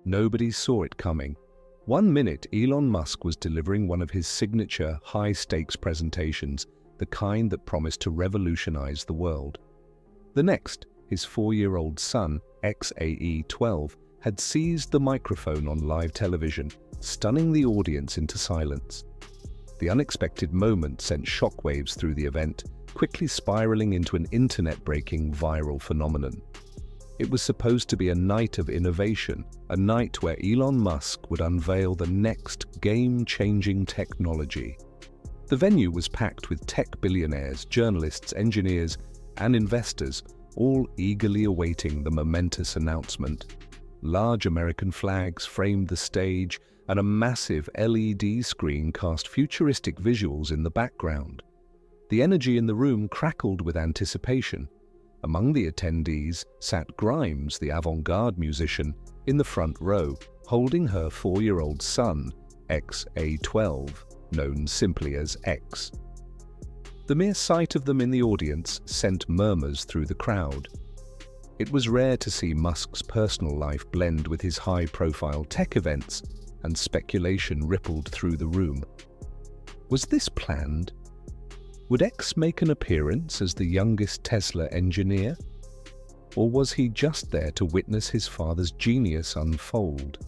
Nobody saw it coming. One minute, Elon Musk was delivering one of his signature high-stakes presentations, the kind that promised to revolutionize the world. The next, his 4-year-old son, XAE-12, had seized the microphone on live television, stunning the audience into silence. The unexpected moment sent shockwaves through the event, quickly spiraling into an internet-breaking viral phenomenon. It was supposed to be a night of innovation, a night where Elon Musk would unveil the next game-changing technology. The venue was packed with tech billionaires, journalists, engineers, and investors, all eagerly awaiting the momentous announcement. Large American flags framed the stage, and a massive LED screen cast futuristic visuals in the background. The energy in the room crackled with anticipation. Among the attendees sat Grimes, the avant-garde musician, in the front row, holding her 4-year-old son, XA-12, known simply as X. The mere sight of them in the audience sent murmurs through the crowd. It was rare to see Musk's personal life blend with his high-profile tech events, and speculation rippled through the room. Was this planned? Would X make an appearance as the youngest Tesla engineer? Or was he just there to witness his father's genius unfold?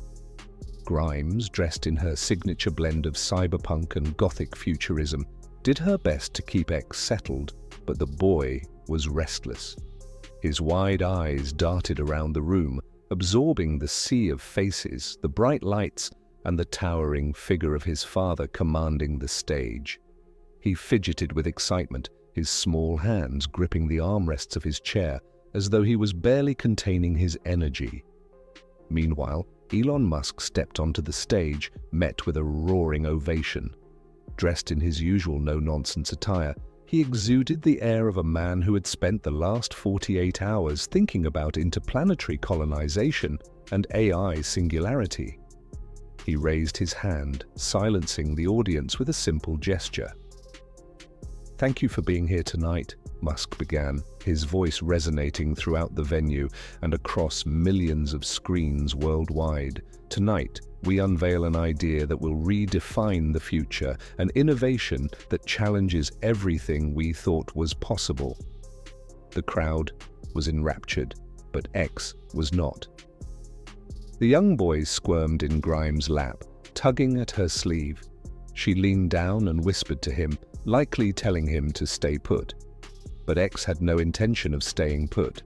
Grimes, dressed in her signature blend of cyberpunk and gothic futurism, did her best to keep X settled, but the boy was restless. His wide eyes darted around the room, absorbing the sea of faces, the bright lights, and the towering figure of his father commanding the stage. He fidgeted with excitement, his small hands gripping the armrests of his chair, as though he was barely containing his energy. Meanwhile, Elon Musk stepped onto the stage, met with a roaring ovation. Dressed in his usual no-nonsense attire, he exuded the air of a man who had spent the last 48 hours thinking about interplanetary colonization and AI singularity. He raised his hand, silencing the audience with a simple gesture. "Thank you for being here tonight," Musk began, his voice resonating throughout the venue and across millions of screens worldwide. "Tonight, we unveil an idea that will redefine the future, an innovation that challenges everything we thought was possible." The crowd was enraptured, but X was not. The young boy squirmed in Grimes' lap, tugging at her sleeve. She leaned down and whispered to him, likely telling him to stay put. But X had no intention of staying put.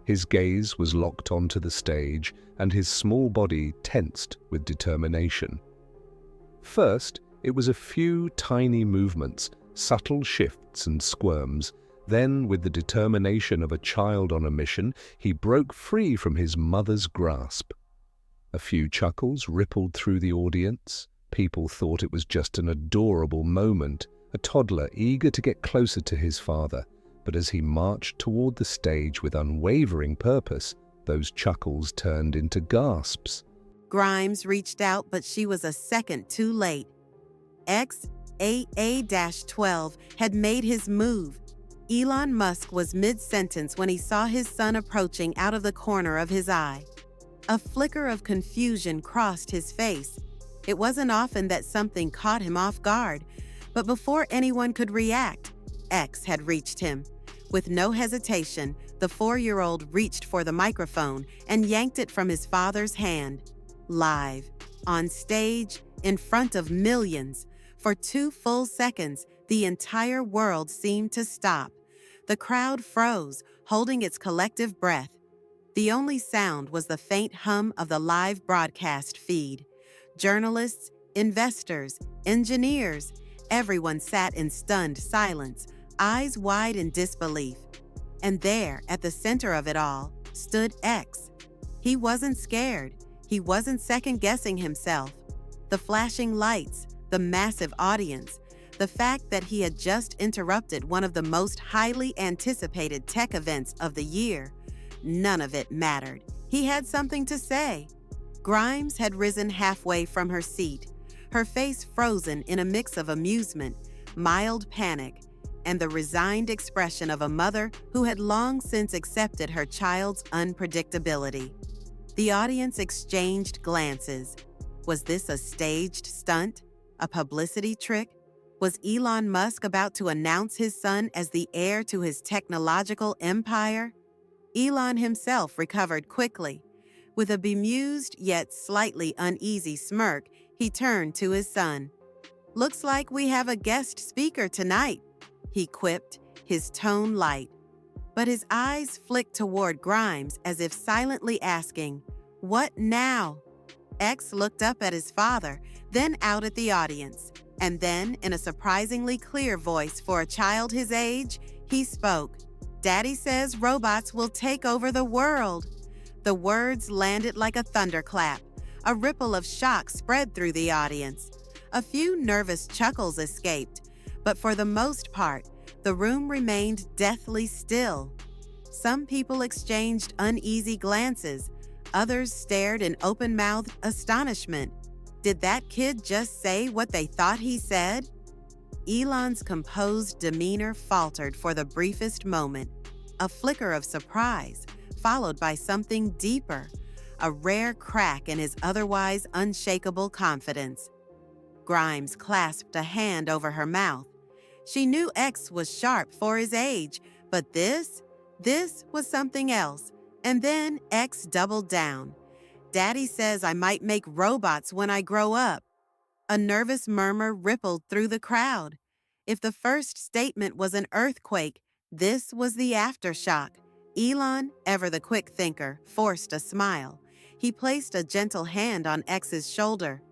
His gaze was locked onto the stage, and his small body tensed with determination. First, it was a few tiny movements, subtle shifts and squirms. Then, with the determination of a child on a mission, he broke free from his mother's grasp. A few chuckles rippled through the audience. People thought it was just an adorable moment, a toddler eager to get closer to his father. But as he marched toward the stage with unwavering purpose, those chuckles turned into gasps. Grimes reached out, but she was a second too late. XAA-12 had made his move. Elon Musk was mid-sentence when he saw his son approaching out of the corner of his eye. A flicker of confusion crossed his face. It wasn't often that something caught him off guard, but before anyone could react, X had reached him. With no hesitation, the 4-year-old reached for the microphone and yanked it from his father's hand. Live, on stage, in front of millions. For 2 full seconds, the entire world seemed to stop. The crowd froze, holding its collective breath. The only sound was the faint hum of the live broadcast feed. Journalists, investors, engineers, everyone sat in stunned silence, eyes wide in disbelief. And there, at the center of it all, stood X. He wasn't scared. He wasn't second-guessing himself. The flashing lights, the massive audience, the fact that he had just interrupted one of the most highly anticipated tech events of the year, none of it mattered. He had something to say. Grimes had risen halfway from her seat, her face frozen in a mix of amusement, mild panic, and the resigned expression of a mother who had long since accepted her child's unpredictability. The audience exchanged glances. Was this a staged stunt? A publicity trick? Was Elon Musk about to announce his son as the heir to his technological empire? Elon himself recovered quickly. With a bemused yet slightly uneasy smirk, he turned to his son. "Looks like we have a guest speaker tonight," he quipped, his tone light. But his eyes flicked toward Grimes as if silently asking, "What now?" X looked up at his father, then out at the audience, and then, in a surprisingly clear voice for a child his age, he spoke. "Daddy says robots will take over the world." The words landed like a thunderclap. A ripple of shock spread through the audience. A few nervous chuckles escaped, but for the most part, the room remained deathly still. Some people exchanged uneasy glances. Others stared in open-mouthed astonishment. Did that kid just say what they thought he said? Elon's composed demeanor faltered for the briefest moment. A flicker of surprise, followed by something deeper, a rare crack in his otherwise unshakable confidence. Grimes clasped a hand over her mouth. She knew X was sharp for his age, but this was something else. And then X doubled down. "Daddy says I might make robots when I grow up." A nervous murmur rippled through the crowd. If the first statement was an earthquake, this was the aftershock. Elon, ever the quick thinker, forced a smile. He placed a gentle hand on X's shoulder.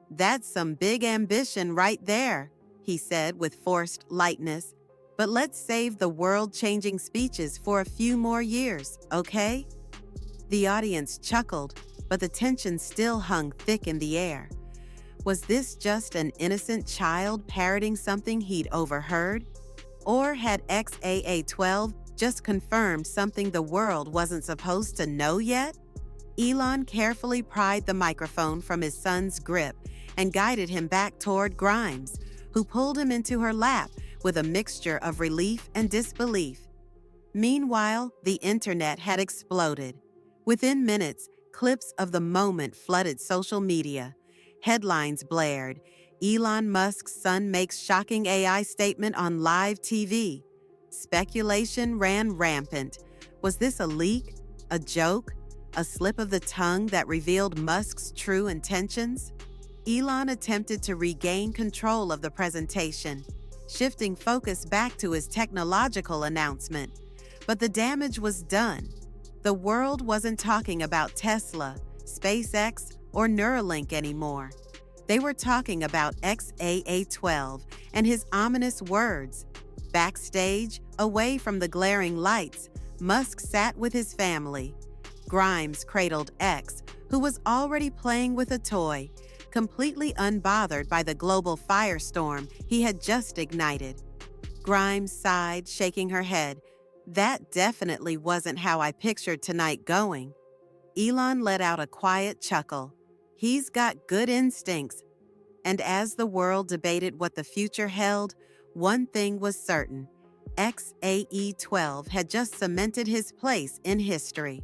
"That's some big ambition right there," he said with forced lightness. "But let's save the world-changing speeches for a few more years, okay?" The audience chuckled, but the tension still hung thick in the air. Was this just an innocent child parroting something he'd overheard? Or had XAA-12 just confirmed something the world wasn't supposed to know yet? Elon carefully pried the microphone from his son's grip and guided him back toward Grimes, who pulled him into her lap with a mixture of relief and disbelief. Meanwhile, the internet had exploded. Within minutes, clips of the moment flooded social media. Headlines blared. Elon Musk's son makes shocking AI statement on live TV. Speculation ran rampant. Was this a leak? A joke? A slip of the tongue that revealed Musk's true intentions? Elon attempted to regain control of the presentation, shifting focus back to his technological announcement. But the damage was done. The world wasn't talking about Tesla, SpaceX, or Neuralink anymore. They were talking about XAA-12 and his ominous words. Backstage, away from the glaring lights, Musk sat with his family. Grimes cradled X, who was already playing with a toy, completely unbothered by the global firestorm he had just ignited. Grimes sighed, shaking her head. "That definitely wasn't how I pictured tonight going." Elon let out a quiet chuckle. He's got good instincts. And as the world debated what the future held, one thing was certain. XAE-12 had just cemented his place in history.